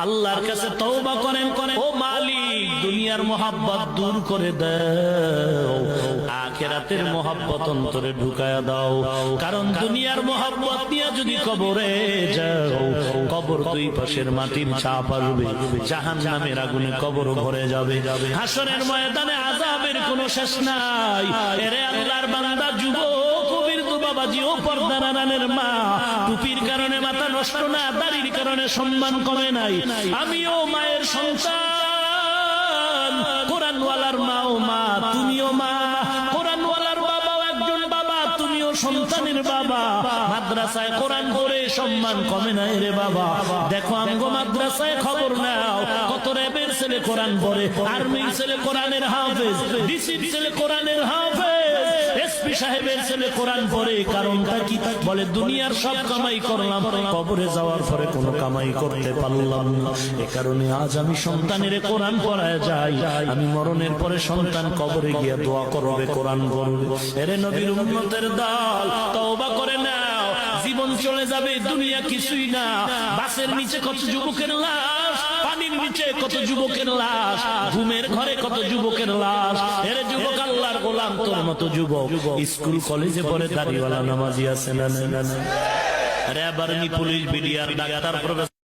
আল্লাহর কাছে তওবা করেন, ও মালিক দুনিয়ার মোহাব্বত দূর করে দাও, আখিরাতের মোহাব্বত অন্তরে ঢুকায়া দাও। কারণ দুনিয়ার মোহাব্বত নিয়ে যদি কবরে যাও, কবর দুই পাশের মাটির চাপ আসবে, জাহান্নামের আগুনে কবর ভরে যাবে, হাসরের ময়দানে আযাবের কোনো শেষ নাই। এরে আল্লাহর বান্দা, যুবক কবির বাবাজি ও পর্দার আড়ালের মা, টুপির কারণে মাথা নষ্ট না, দাড়ির কারণে সম্মান কমে নাই। আমিও মায়ের সন্তান, কোরআনওয়ালার মা ও মা, তুমিও মা, কোরআনওয়ালার বাবাও একজন বাবা, তুমিও সন্তানের বাবা। মাদ্রাসায় কোরআন পড়ে সম্মান কমে নাই রে বাবা। দেখো আমগো মাদ্রাসায় খবর নাও, কত র্যাবের ছেলে কোরআন পড়ে, আর্মির ছেলে কোরআনের হাফেজ, ডিসির ছেলে কোরআনের হাফেজ, এসপি সাহেবের ছেলে কোরআন পড়ে। কারণটা কি? বলে দুনিয়ার সব কামাই করলাম, কবরে যাওয়ার পরে কোনো কামাই করতে পারলাম না। এ কারণে আজ আমি সন্তানের কোরআন পড়ায় যাই। আমি মরণের পরে সন্তান কবরে গিয়ে দোয়া করবে, কোরআন পড়বে। এরে নবীর উম্মতের দল, তওবা করে নাও, জীবন চলে যাবে, দুনিয়া কিছুই না। বাসের নিচে কত যুবকের লাশ, পানির নিচে কত যুবকের লাশ, ঘুমের ঘরে কত যুবকের লাশ। এরে যুবক, আল্লাহর গোলাম তোর মতো যুবক স্কুল কলেজে পড়ে দাড়িওয়ালা নামাজি আছে না? RAB, army, police, BDR, doctor, professor